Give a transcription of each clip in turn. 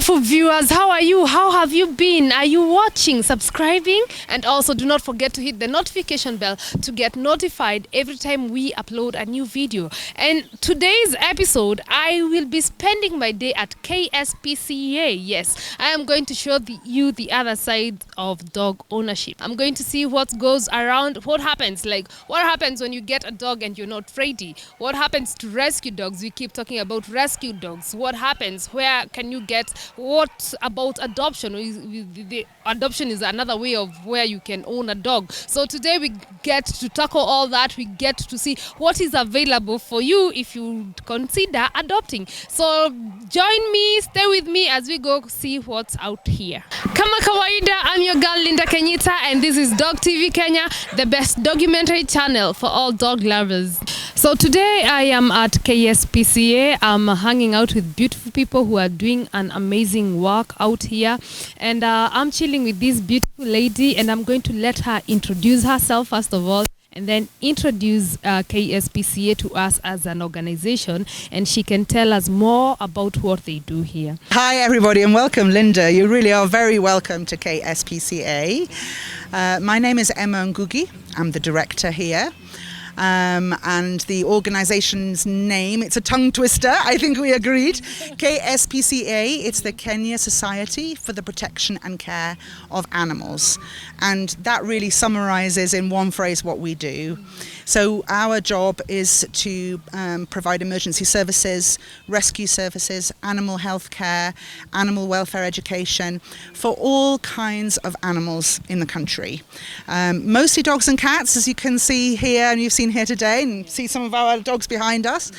beautiful viewers, how are you? How have you been? Are you watching, subscribing? And also do not forget to hit the notification bell to get notified every time we upload a new video. And today's episode, I will be spending my day at Kspca. Yes, I am going to show you the other side of dog ownership. I'm going to see what goes around, what happens when you get a dog and you're not ready. What happens to rescue dogs? We keep talking about rescue dogs. What happens? Where can you get? What about adoption? The adoption is another way of where you can own a dog. So today we get to tackle all that. We get to see what is available for you if you consider adopting. So join me, stay with me as we go see what's out here. Kama kawaida, I'm your girl Linda Kenyita, and this is Dog TV Kenya, the best documentary channel for all dog lovers. So today I am at Kspca. I'm hanging out with beautiful people who are doing an amazing work out here, and I'm chilling with this beautiful lady, and I'm going to let her introduce herself first of all, and then introduce Kspca to us as an organization, and she can tell us more about what they do here. Hi everybody and welcome, Linda. You really are very welcome to Kspca. My name is Emma Ngugi. I'm the director here. And the organization's name, it's a tongue twister, I think we agreed. Kspca, it's the Kenya Society for the Protection and Care of Animals. And that really summarizes in one phrase what we do. So our job is to provide emergency services, rescue services, animal health care, animal welfare education for all kinds of animals in the country. Mostly dogs and cats, as you can see here, and you've seen here today, and see some of our dogs behind us,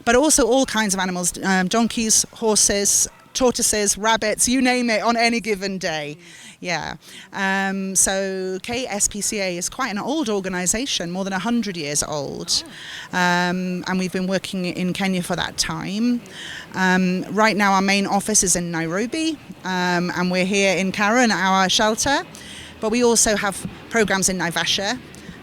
but also all kinds of animals, donkeys, horses, tortoises, rabbits, you name it, on any given day. Yeah. So Kspca is quite an old organisation, more than 100 years old, and we've been working in Kenya for that time. Right now our main office is in Nairobi, and we're here in Karen, our shelter, but we also have programs in Naivasha,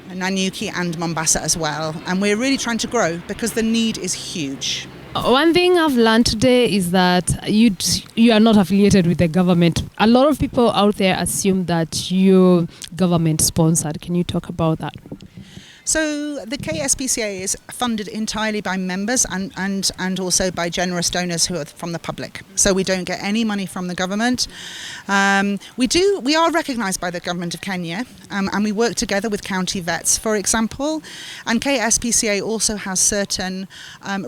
Nanyuki and Mombasa as well, and we're really trying to grow because the need is huge. One thing I've learned today is that you are not affiliated with the government. A lot of people out there assume that you're government sponsored. Can you talk about that? So the Kspca is funded entirely by members and also by generous donors who are from the public. So we don't get any money from the government. We are recognised by the government of Kenya, and we work together with county vets, for example. And Kspca also has certain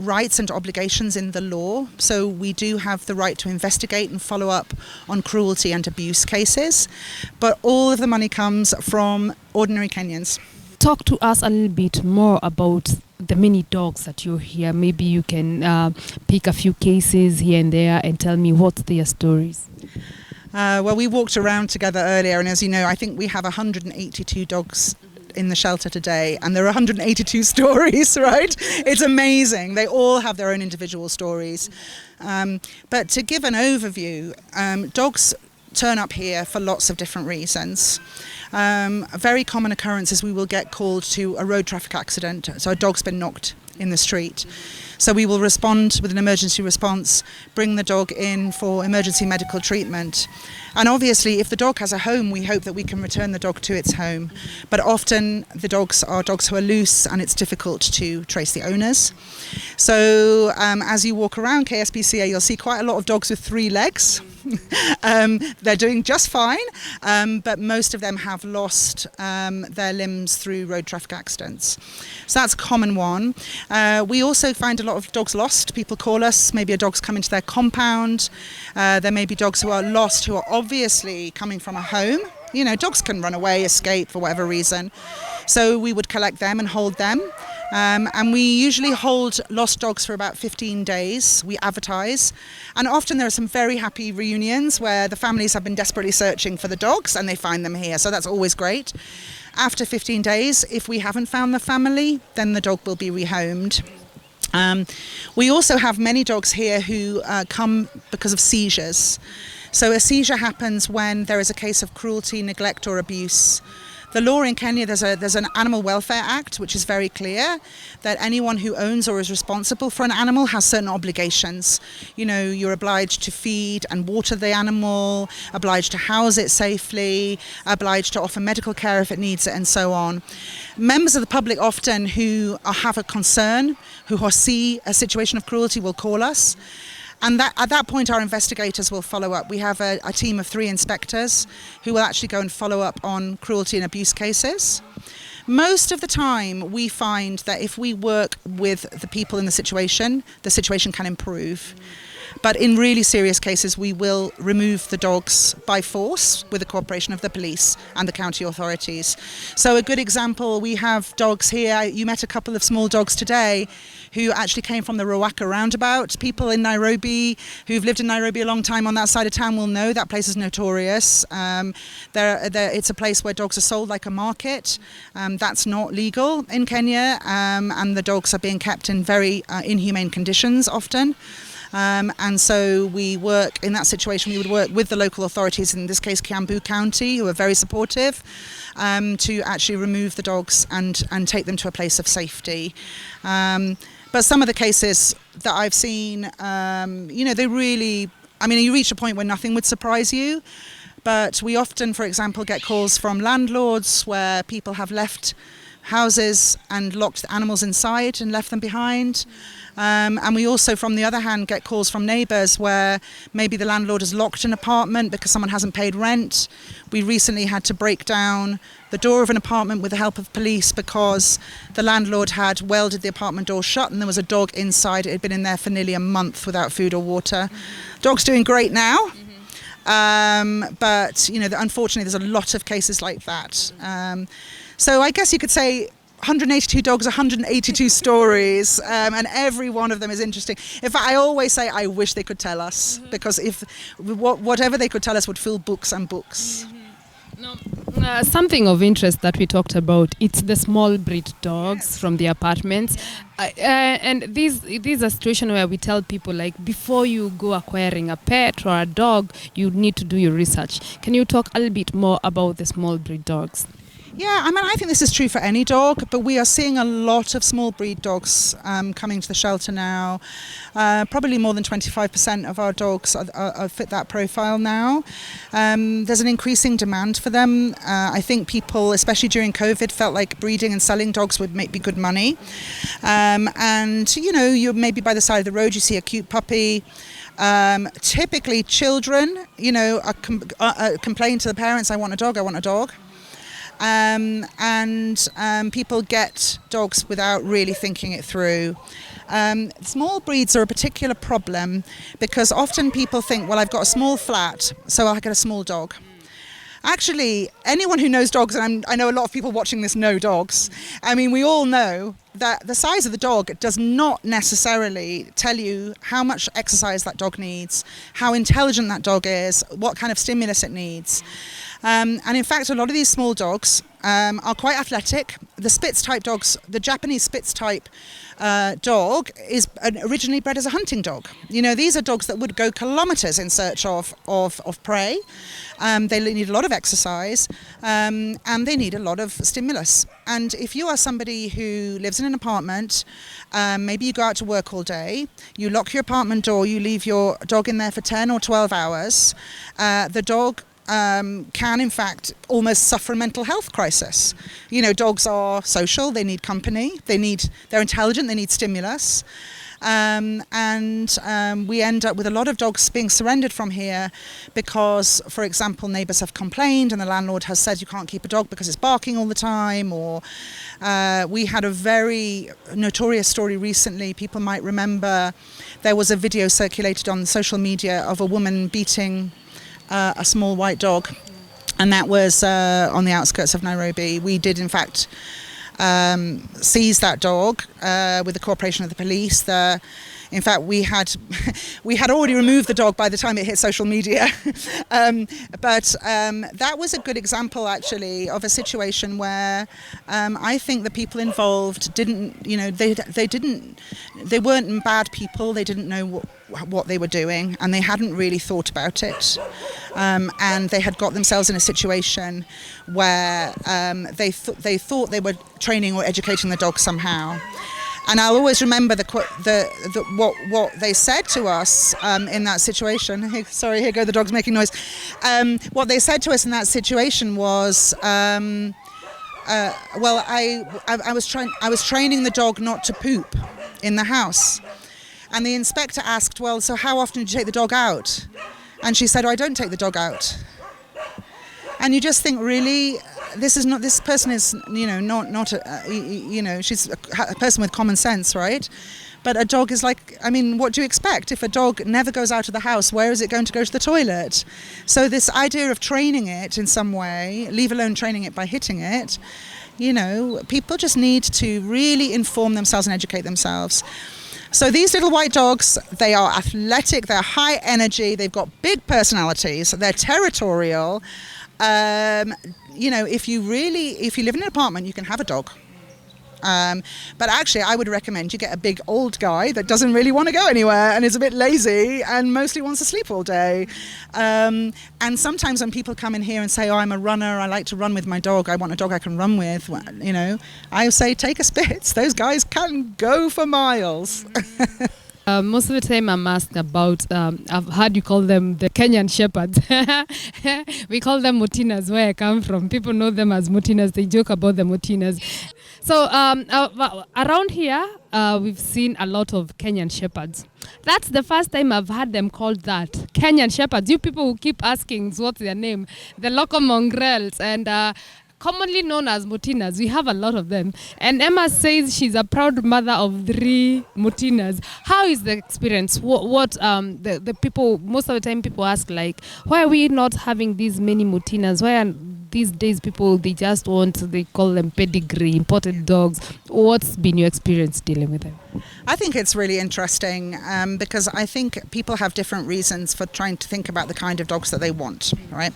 rights and obligations in the law. So we do have the right to investigate and follow up on cruelty and abuse cases. But all of the money comes from ordinary Kenyans. Talk to us a little bit more about the many dogs that you hear. Maybe you can pick a few cases here and there and tell me what's their stories. Well, we walked around together earlier, and as you know, I think we have 182 dogs in the shelter today, and there are 182 stories, right? It's amazing. They all have their own individual stories. But to give an overview, dogs turn up here for lots of different reasons. A very common occurrence is we will get called to a road traffic accident, so a dog's been knocked in the street. So we will respond with an emergency response, bring the dog in for emergency medical treatment. And obviously, if the dog has a home, we hope that we can return the dog to its home. But often the dogs are dogs who are loose, and it's difficult to trace the owners. So as you walk around Kspca, you'll see quite a lot of dogs with 3 legs. They're doing just fine, but most of them have lost their limbs through road traffic accidents. So that's a common one. We also find a lot of dogs lost. People call us, maybe a dog's come into their compound. There may be dogs who are lost who are obviously coming from a home. You know, dogs can run away, escape for whatever reason. So we would collect them and hold them. And we usually hold lost dogs for about 15 days. We advertise. And often there are some very happy reunions where the families have been desperately searching for the dogs and they find them here. So that's always great. After 15 days, if we haven't found the family, then the dog will be rehomed. We also have many dogs here who come because of seizures. So a seizure happens when there is a case of cruelty, neglect or abuse. The law in Kenya, there's an Animal Welfare Act, which is very clear that anyone who owns or is responsible for an animal has certain obligations. You know, you're obliged to feed and water the animal, obliged to house it safely, obliged to offer medical care if it needs it, and so on. Members of the public often who have a concern, who see a situation of cruelty, will call us. And at that point, our investigators will follow up. We have a team of 3 inspectors who will actually go and follow up on cruelty and abuse cases. Most of the time, we find that if we work with the people in the situation can improve. But in really serious cases, we will remove the dogs by force with the cooperation of the police and the county authorities. So a good example, we have dogs here. You met a couple of small dogs today who actually came from the Ruaka roundabout. People in Nairobi who've lived in Nairobi a long time on that side of town will know that place is notorious. It's a place where dogs are sold like a market. That's not legal in Kenya, and the dogs are being kept in very inhumane conditions often. And so we work in that situation. We would work with the local authorities, in this case Kiambu County, who are very supportive, to actually remove the dogs and take them to a place of safety. But some of the cases that I've seen, they really, you reach a point where nothing would surprise you. But we often, for example, get calls from landlords where people have left houses and locked the animals inside and left them behind. And we also, from the other hand, get calls from neighbours where maybe the landlord has locked an apartment because someone hasn't paid rent. We recently had to break down the door of an apartment with the help of police because the landlord had welded the apartment door shut and there was a dog inside. It had been in there for nearly a month without food or water. Dog's doing great now. But, unfortunately, there's a lot of cases like that. So I guess you could say 182 dogs, 182 stories, and every one of them is interesting. In fact, I always say I wish they could tell us, because if whatever they could tell us would fill books and books. Something of interest that we talked about, it's the small breed dogs from the apartments. And these are situations where we tell people, like, before you go acquiring a pet or a dog, you need to do your research. Can you talk a little bit more about the small breed dogs? Yeah, I think this is true for any dog, but we are seeing a lot of small breed dogs coming to the shelter now. Probably more than 25% of our dogs are fit that profile now. There's an increasing demand for them. I think people, especially during COVID, felt like breeding and selling dogs would be good money. And, you're maybe by the side of the road, you see a cute puppy. Typically children, complain to the parents, I want a dog. People get dogs without really thinking it through. Small breeds are a particular problem because often people think, well, I've got a small flat, so I'll get a small dog. Actually, anyone who knows dogs, and I know a lot of people watching this know dogs, we all know that the size of the dog does not necessarily tell you how much exercise that dog needs, how intelligent that dog is, what kind of stimulus it needs. And in fact, a lot of these small dogs are quite athletic. The Spitz type dogs, the Japanese Spitz type dog is originally bred as a hunting dog. These are dogs that would go kilometres in search of prey. They need a lot of exercise and they need a lot of stimulus. And if you are somebody who lives in an apartment, maybe you go out to work all day, you lock your apartment door, you leave your dog in there for 10 or 12 hours, the dog can in fact almost suffer a mental health crisis. Dogs are social, they need company, they're intelligent, they need stimulus. And we end up with a lot of dogs being surrendered from here because, for example, neighbours have complained and the landlord has said you can't keep a dog because it's barking all the time. Or we had a very notorious story recently, people might remember, there was a video circulated on social media of a woman beating a small white dog, and that was on the outskirts of Nairobi. We did in fact seize that dog with the cooperation of the police. In fact, we had already removed the dog by the time it hit social media. But that was a good example, actually, of a situation where I think the people involved didn't, they weren't bad people. They didn't know what they were doing, and they hadn't really thought about it. And they had got themselves in a situation where they thought they were training or educating the dog somehow. And I'll always remember what they said to us in that situation. Hey, sorry, here go the dogs making noise. What they said to us in that situation was, I was training the dog not to poop in the house. And the inspector asked, well, so how often do you take the dog out? And she said, oh, I don't take the dog out. And you just think, really, this person is, she's a person with common sense, right? But a dog is like, I mean, what do you expect? If a dog never goes out of the house, where is it going to go to the toilet? So this idea of training it in some way, leave alone training it by hitting it, people just need to really inform themselves and educate themselves. So these little white dogs, they are athletic, they're high energy, they've got big personalities, they're territorial. If you live in an apartment, you can have a dog. But actually, I would recommend you get a big old guy that doesn't really want to go anywhere and is a bit lazy and mostly wants to sleep all day. And sometimes when people come in here and say, oh, I'm a runner, I like to run with my dog, I want a dog I can run with, I say take a Spitz. Those guys can go for miles. Most of the time I'm asked about, I've heard you call them the Kenyan Shepherds. We call them Motinas where I come from. People know them as Motinas. They joke about the Motinas. So around here, we've seen a lot of Kenyan Shepherds. That's the first time I've heard them called that. Kenyan Shepherds. You people who keep asking what's their name. The local mongrels and commonly known as Motinas. We have a lot of them. And Emma says she's a proud mother of 3 Motinas. How is the experience? What the people, most of the time people ask, like, why are we not having these many Motinas? Why are these days people, they call them pedigree, imported dogs? What's been your experience dealing with them? I think it's really interesting because I think people have different reasons for trying to think about the kind of dogs that they want, right?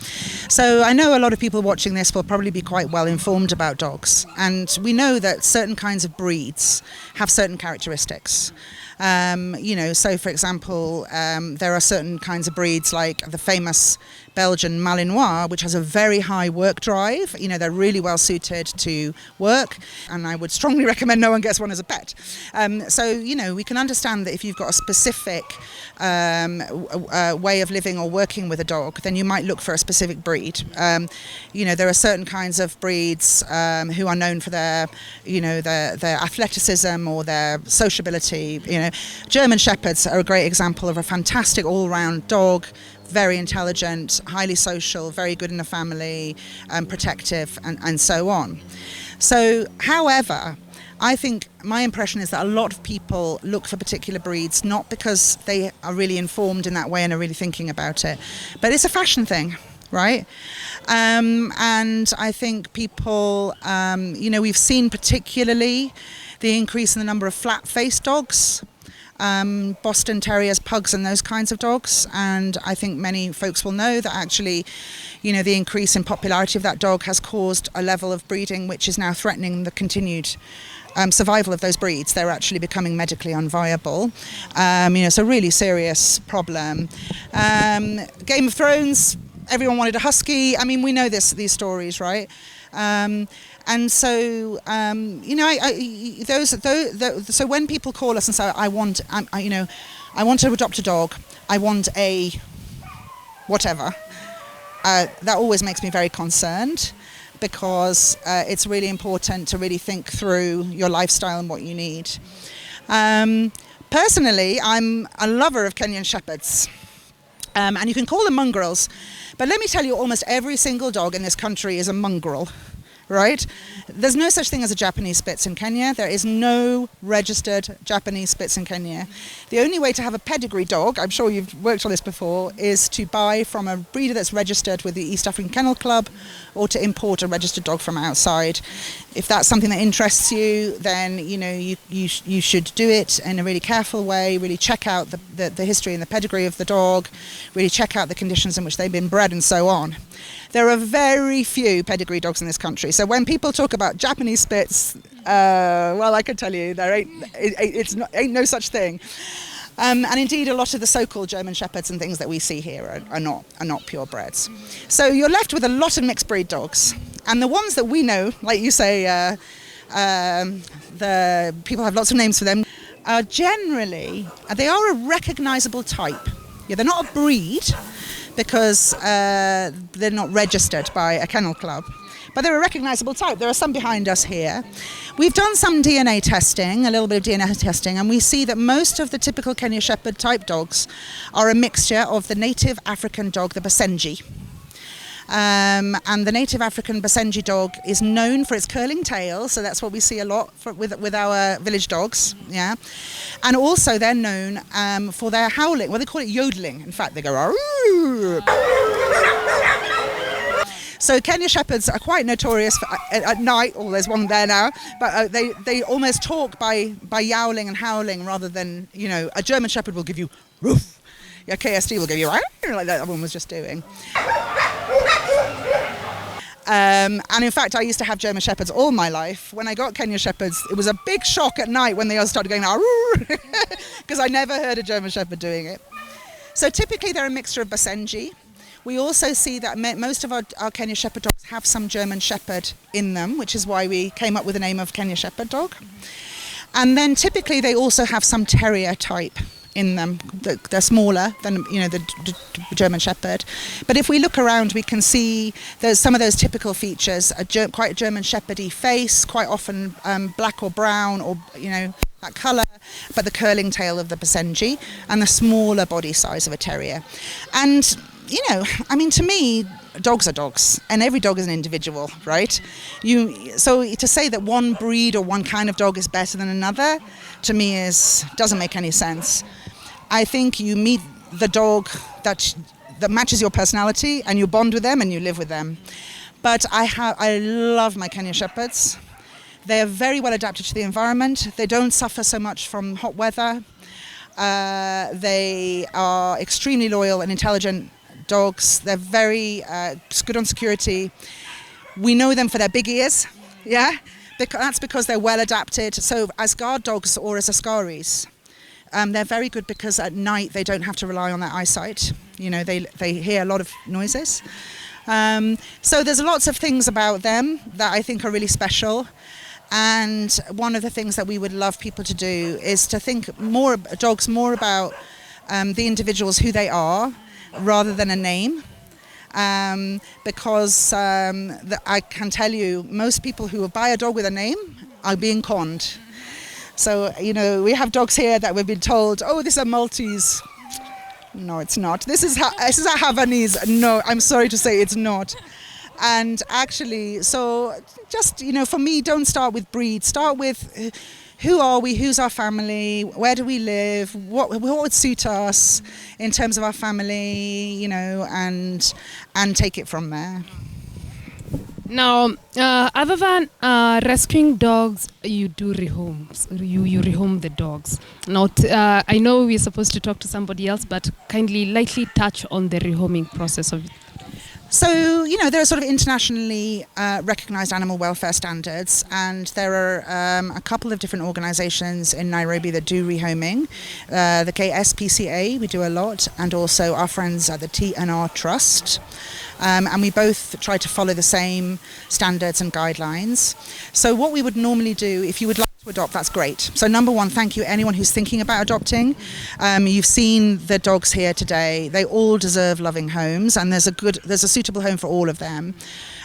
So I know a lot of people watching this will probably be quite well informed about dogs, and we know that certain kinds of breeds have certain characteristics. So for example, there are certain kinds of breeds like the famous Belgian Malinois, which has a very high work drive. They're really well suited to work, and I would strongly recommend no one gets one as a pet. We can understand that if you've got a specific way of living or working with a dog, then you might look for a specific breed. There are certain kinds of breeds who are known for their athleticism or their sociability. German Shepherds are a great example of a fantastic all-round dog. Very intelligent, highly social, very good in the family, protective, and so on. So, however, I think my impression is that a lot of people look for particular breeds not because they are really informed in that way and are really thinking about it, but it's a fashion thing, right? And I think people, we've seen particularly the increase in the number of flat-faced dogs. Boston Terriers, pugs and those kinds of dogs, and I think many folks will know that actually the increase in popularity of that dog has caused a level of breeding which is now threatening the continued survival of those breeds. They're actually becoming medically unviable. It's a really serious problem. Game of Thrones, everyone wanted a husky. I mean, we know these stories, right? And so, so when people call us and say, I want to adopt a dog, I want a whatever, that always makes me very concerned, because it's really important to really think through your lifestyle and what you need. Personally, I'm a lover of Kenyan Shepherds. And you can call them mongrels, but let me tell you, almost every single dog in this country is a mongrel. Right? There's no such thing as a Japanese Spitz in Kenya. There is no registered Japanese Spitz in Kenya. The only way to have a pedigree dog, I'm sure you've worked on this before, is to buy from a breeder that's registered with the East African Kennel Club, or to import a registered dog from outside. If that's something that interests you, then you should do it in a really careful way, really check out the history and the pedigree of the dog, really check out the conditions in which they've been bred and so on. There are very few pedigree dogs in this country. So when people talk about Japanese Spitz, well, I can tell you there ain't no such thing. And indeed, a lot of the so-called German Shepherds and things that we see here are not purebreds. So you're left with a lot of mixed breed dogs. And the ones that we know, like you say, the people have lots of names for them, are generally, they are a recognisable type. Yeah, they're not a breed because they're not registered by a kennel club. But they're a recognisable type. There are some behind us here. We've done some DNA testing, a little bit of DNA testing, and we see that most of the typical Kenyan Shepherd type dogs are a mixture of the native African dog, the Basenji. And the native African Basenji dog is known for its curling tail, so that's what we see a lot with our village dogs, yeah. And also they're known for their howling. Well, they call it yodeling. In fact, they go, "Arrgh." So Kenyan Shepherds are quite notorious for, at night, oh, there's one there now, but they almost talk by yowling and howling rather than, you know, a German Shepherd will give you roof. Yeah, KSD will give you like that one was just doing. And in fact, I used to have German Shepherds all my life. When I got Kenyan Shepherds, it was a big shock at night when they all started going, because I never heard a German Shepherd doing it. So typically they're a mixture of Basenji. We also see that most of our Kenyan Shepherd dogs have some German Shepherd in them, which is why we came up with the name of Kenyan Shepherd dog. And then typically they also have some terrier type in them. They're smaller than, you know, the German Shepherd. But if we look around, we can see there's some of those typical features, quite a German Shepherdy face, quite often black or brown or, you know, that colour, but the curling tail of the Basenji and the smaller body size of a terrier. And, you know, I mean, to me, dogs are dogs, and every dog is an individual, right? So to say that one breed or one kind of dog is better than another, to me doesn't make any sense. I think you meet the dog that matches your personality, and you bond with them and you live with them. But I love my Kenyan Shepherds. They are very well adapted to the environment. They don't suffer so much from hot weather. They are extremely loyal and intelligent dogs. They're very good on security. We know them for their big ears, yeah? That's because they're well adapted. So as guard dogs or as Askaris, they're very good because at night they don't have to rely on their eyesight. You know, they hear a lot of noises. So there's lots of things about them that I think are really special. And one of the things that we would love people to do is to think dogs more about the individuals, who they are, rather than a name. Because I can tell you, most people who buy a dog with a name are being conned. So, you know, we have dogs here that we've been told, oh, this is a Maltese. No, it's not. This is a Havanese. No, I'm sorry to say it's not. And actually, so just, you know, for me, don't start with breed. Start with who are we, who's our family, where do we live, what would suit us in terms of our family, you know, and take it from there. Now, other than rescuing dogs, you do rehomes. You rehome the dogs. Now, I know we're supposed to talk to somebody else, but kindly lightly touch on the rehoming process of it. So, you know, there are sort of internationally recognised animal welfare standards, and there are a couple of different organisations in Nairobi that do rehoming. The Kspca, we do a lot, and also our friends at the TNR Trust. And we both try to follow the same standards and guidelines. So what we would normally do, if you would like to adopt, that's great. So number one, thank you anyone who's thinking about adopting. You've seen the dogs here today. They all deserve loving homes, and there's a suitable home for all of them.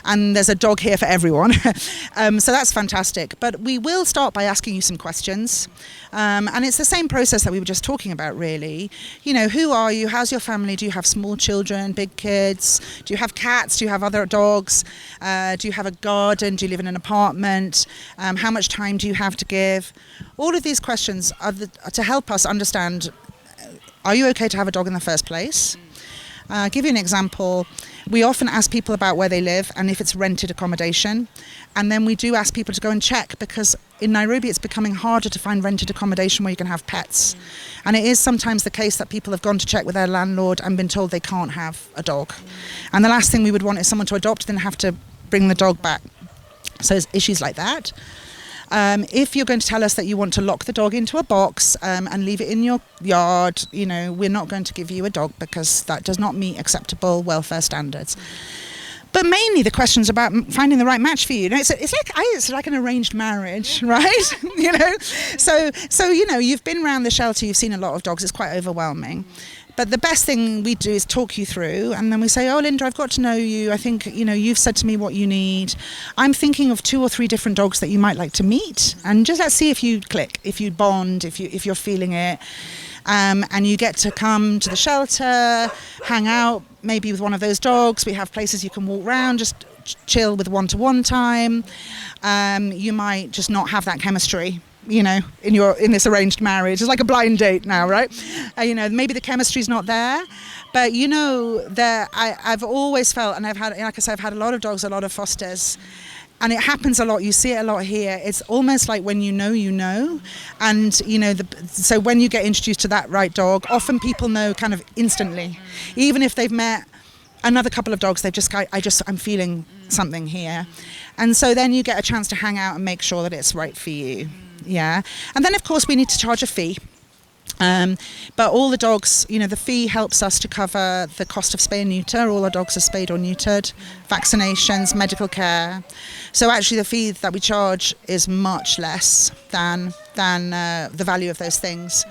And there's a dog here for everyone. So that's fantastic. But we will start by asking you some questions. And it's the same process that we were just talking about, really. You know, who are you? How's your family? Do you have small children, big kids? Do you have cats? Do you have other dogs? Do you have a garden? Do you live in an apartment? How much time do you have to give? All of these questions are to help us understand, are you okay to have a dog in the first place? I'll give you an example. We often ask people about where they live and if it's rented accommodation. And then we do ask people to go and check, because in Nairobi it's becoming harder to find rented accommodation where you can have pets. And it is sometimes the case that people have gone to check with their landlord and been told they can't have a dog. And the last thing we would want is someone to adopt, then have to bring the dog back. So there's issues like that. If you're going to tell us that you want to lock the dog into a box and leave it in your yard, we're not going to give you a dog because that does not meet acceptable welfare standards. But mainly the question's about finding the right match for you. It's like an arranged marriage, right? So you've been around the shelter, you've seen a lot of dogs, it's quite overwhelming. But the best thing we do is talk you through, and then we say, oh, Linda, I've got to know you. I think, you've said to me what you need. I'm thinking of 2 or 3 different dogs that you might like to meet, and just let's see if you click, if you bond, if you're feeling it. And you get to come to the shelter, hang out maybe with one of those dogs. We have places you can walk around, just chill with one-to-one time. You might just not have that chemistry, in this arranged marriage. It's like a blind date now, right? Maybe the chemistry's not there, but that I've always felt, and I've had, like I said, I've had a lot of dogs, a lot of fosters. And it happens a lot. You see it a lot here. It's almost like when you know. And, so when you get introduced to that right dog, often people know kind of instantly. Even if they've met another couple of dogs, I'm feeling something here. And so then you get a chance to hang out and make sure that it's right for you. Yeah. And then, of course, we need to charge a fee. But all the dogs, the fee helps us to cover the cost of spay and neuter. All our dogs are spayed or neutered, vaccinations, medical care. So actually the fee that we charge is much less than the value of those things.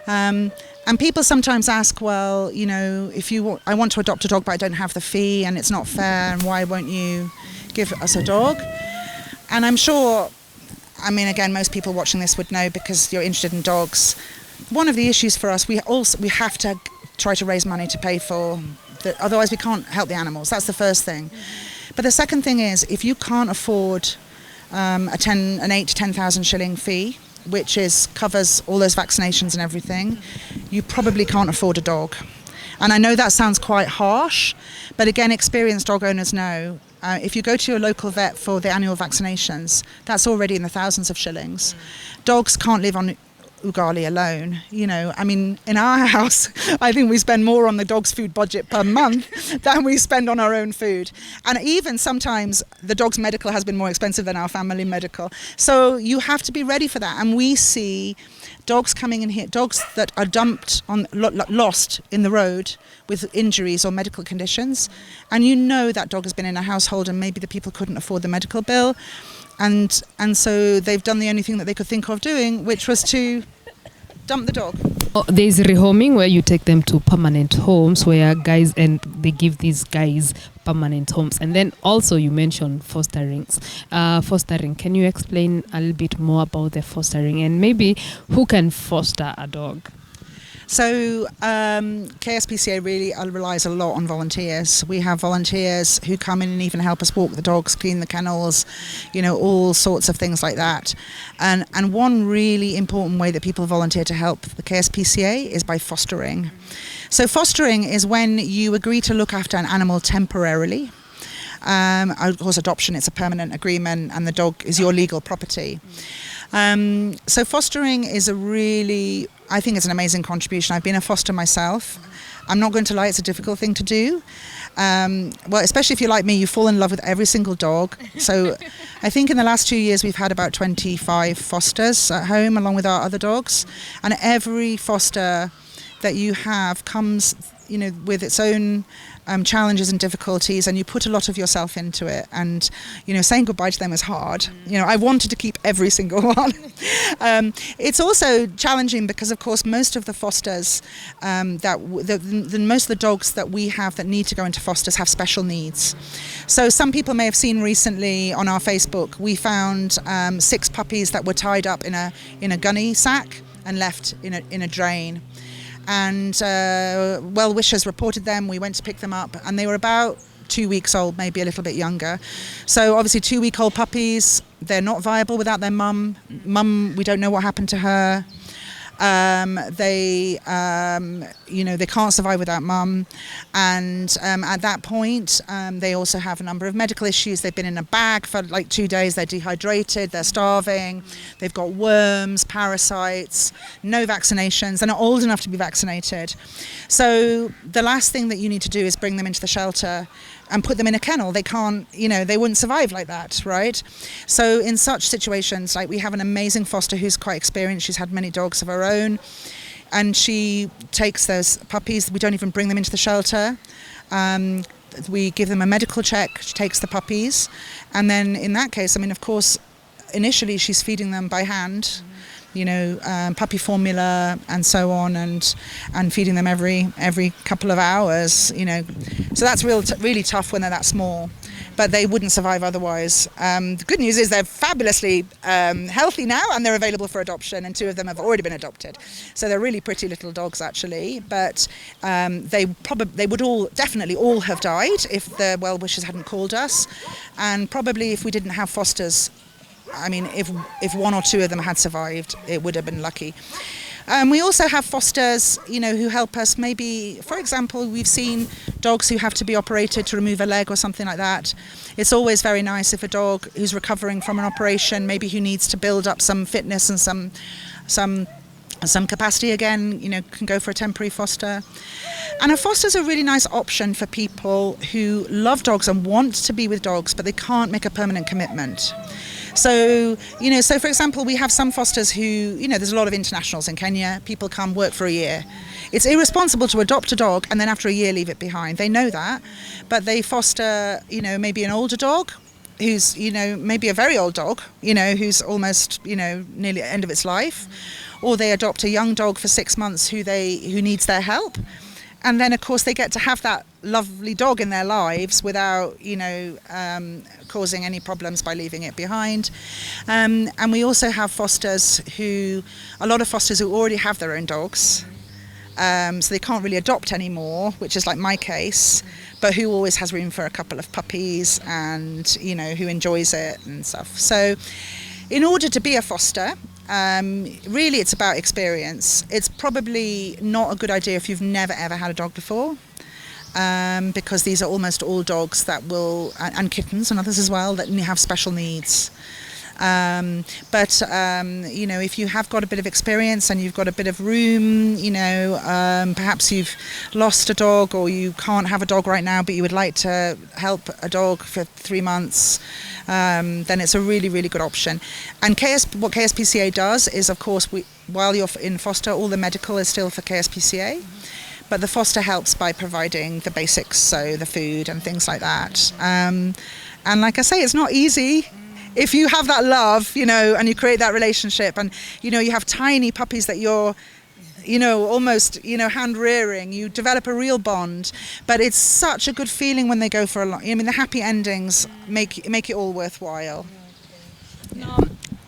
And people sometimes ask, well, I want to adopt a dog but I don't have the fee and it's not fair, and why won't you give us a dog? And I'm sure, again, most people watching this would know because you're interested in dogs. One of the issues for us, we have to try to raise money to pay for, otherwise we can't help the animals. That's the first thing. But the second thing is, if you can't afford an 8 to 10,000 shilling fee, which covers all those vaccinations and everything, you probably can't afford a dog. And I know that sounds quite harsh, but again, experienced dog owners know. If you go to your local vet for the annual vaccinations, that's already in the thousands of shillings. Dogs can't live on ugali alone. In our house, I think we spend more on the dog's food budget per month than we spend on our own food. And even sometimes the dog's medical has been more expensive than our family medical. So you have to be ready for that. And we see dogs coming in here, dogs that are dumped lost in the road with injuries or medical conditions. And that dog has been in a household and maybe the people couldn't afford the medical bill. And so they've done the only thing that they could think of doing, which was to dump the dog. There's rehoming where you take them to permanent homes where and they give these guys permanent homes. And then also you mentioned fostering. Can you explain a little bit more about the fostering and maybe who can foster a dog? So Kspca really relies a lot on volunteers. We have volunteers who come in and even help us walk the dogs, clean the kennels, all sorts of things like that. And one really important way that people volunteer to help the Kspca is by fostering. So fostering is when you agree to look after an animal temporarily. Of course, adoption, it's a permanent agreement and the dog is your legal property. So fostering is I think it's an amazing contribution. I've been a foster myself. I'm not going to lie, it's a difficult thing to do. Especially if you're like me, you fall in love with every single dog. So I think in the last 2 years, we've had about 25 fosters at home along with our other dogs. And every foster that you have comes, with its own challenges and difficulties, and you put a lot of yourself into it. And, saying goodbye to them is hard. I wanted to keep every single one. It's also challenging because, of course, most of the fosters, most of the dogs that we have that need to go into fosters have special needs. So some people may have seen recently on our Facebook, we found 6 puppies that were tied up in a gunny sack and left in a drain. And well-wishers reported them. We went to pick them up, and they were about 2 weeks old, maybe a little bit younger. So obviously 2-week-old puppies, they're not viable without their mum. Mum, we don't know what happened to her. They can't survive without mum. And at that point, they also have a number of medical issues. They've been in a bag for like 2 days. They're dehydrated. They're starving. They've got worms, parasites, no vaccinations. They're not old enough to be vaccinated. So the last thing that you need to do is bring them into the shelter and put them in a kennel. They can't, they wouldn't survive like that, right? So in such situations, like, we have an amazing foster who's quite experienced. She's had many dogs of her own, and she takes those puppies. We don't even bring them into the shelter. We give them a medical check. She takes the puppies, and then in that case, of course, initially she's feeding them by hand, puppy formula and so on, and feeding them every couple of hours, so that's really tough when they're that small, but they wouldn't survive otherwise. The good news is they're fabulously healthy now, and they're available for adoption, and 2 of them have already been adopted, so they're really pretty little dogs actually, but they would definitely all have died if the well-wishers hadn't called us, and probably if we didn't have fosters, if 1 or 2 of them had survived, it would have been lucky. We also have fosters, who help us. Maybe, for example, we've seen dogs who have to be operated to remove a leg or something like that. It's always very nice if a dog who's recovering from an operation, maybe who needs to build up some fitness and some capacity again, can go for a temporary foster. And a foster's a really nice option for people who love dogs and want to be with dogs, but they can't make a permanent commitment. So, for example, we have some fosters who, there's a lot of internationals in Kenya. People come work for a year. It's irresponsible to adopt a dog and then after a year leave it behind. They know that, but they foster, maybe an older dog who's, maybe a very old dog, who's almost, nearly at the end of its life. Or they adopt a young dog for 6 months who needs their help. And then, of course, they get to have that lovely dog in their lives without, causing any problems by leaving it behind. And we also have a lot of fosters who already have their own dogs. So they can't really adopt anymore, which is like my case, but who always has room for a couple of puppies and, who enjoys it and stuff. So in order to be a foster, really it's about experience. It's probably not a good idea if you've never ever had a dog before, because these are almost all dogs that will, and kittens and others as well, that have special needs. But if you have got a bit of experience and you've got a bit of room, perhaps you've lost a dog or you can't have a dog right now, but you would like to help a dog for 3 months, then it's a really, really good option. And what Kspca does is, of course, while you're in foster, all the medical is still for Kspca. But the foster helps by providing the basics, so the food and things like that. And like I say, it's not easy. If you have that love, and you create that relationship, and, you have tiny puppies that you're, almost, hand rearing, you develop a real bond. But it's such a good feeling when they go for a long, the happy endings make it all worthwhile.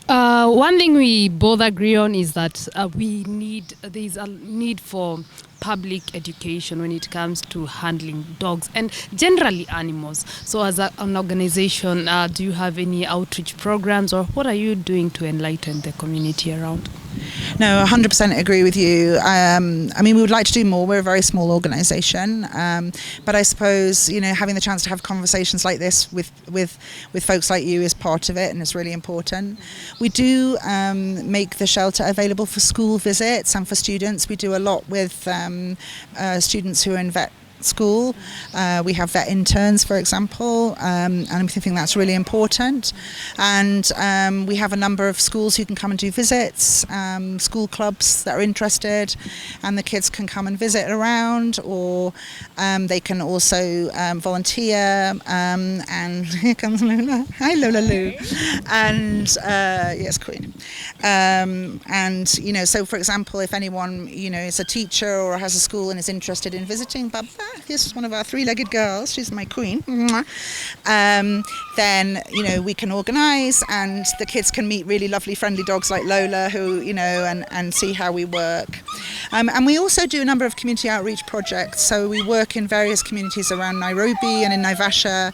One thing we both agree on is that there's a need for public education when it comes to handling dogs and generally animals. So as an organization, do you have any outreach programs, or what are you doing to enlighten the community around? No, 100% agree with you. We would like to do more. We're a very small organisation, but I suppose having the chance to have conversations like this with folks like you is part of it, and it's really important. We do make the shelter available for school visits and for students. We do a lot with students who are in vet school. We have vet interns, for example, and I think that's really important. And we have a number of schools who can come and do visits, school clubs that are interested, and the kids can come and visit around, or they can also volunteer. And here comes Lola. Hi, Lola Lou. And yes, Queen. And so for example, if anyone is a teacher or has a school and is interested in visiting Baba, here's one of our 3-legged girls, she's my queen, then we can organise, and the kids can meet really lovely friendly dogs like Lola, who and see how we work. And we also do a number of community outreach projects. So we work in various communities around Nairobi and in Naivasha,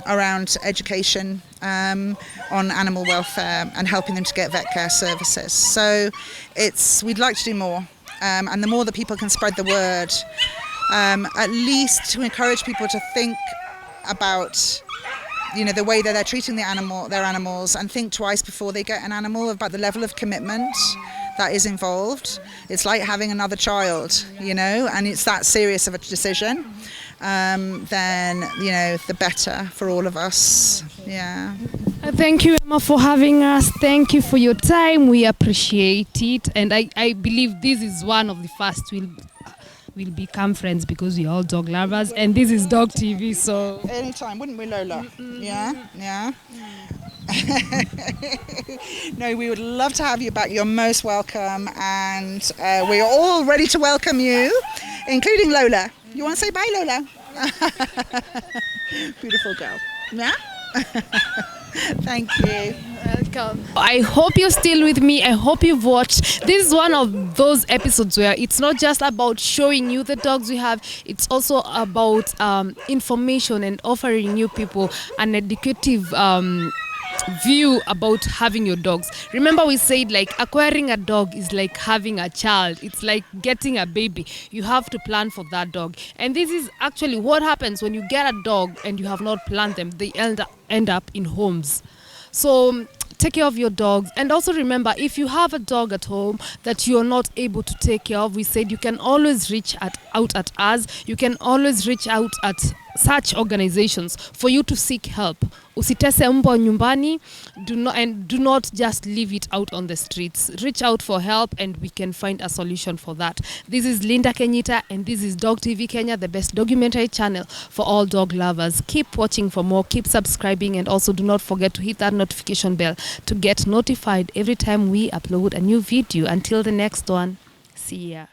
around education on animal welfare and helping them to get vet care services. So we'd like to do more, and the more that people can spread the word, at least to encourage people to think about the way that they're treating their animals, and think twice before they get an animal, about the level of commitment that is involved. It's like having another child, you know, and it's that serious of a decision. Then, you know, the better for all of us. Yeah. Thank you, Emma, for having us. Thank you for your time. We appreciate it. And I believe this is one of the first we'll become friends because we're all dog lovers. And this is Dog TV, so... Anytime, wouldn't we, Lola? Yeah, yeah. No, we would love to have you back. You're most welcome. And we are all ready to welcome you, including Lola. You want to say bye, Lola? Beautiful girl. Yeah? Thank you. Welcome. I hope you're still with me. I hope you've watched. This is one of those episodes where it's not just about showing you the dogs we have, it's also about information and offering you people an educative view about having your dogs. Remember, we said like acquiring a dog is like having a child. It's like getting a baby. You have to plan for that dog. And this is actually what happens when you get a dog and you have not planned them. They end up in homes. So take care of your dogs. And also remember, if you have a dog at home that you're not able to take care of, we said you can always reach out at us. You can always reach out at such organizations for you to seek help. Usitese mbwa nyumbani. Do not just leave it out on the streets. Reach out for help and we can find a solution for that. This is Linda Kenyita and this is Dog TV Kenya, the best documentary channel for all dog lovers. Keep watching for more, keep subscribing, and also do not forget to hit that notification bell to get notified every time we upload a new video. Until the next one, see ya.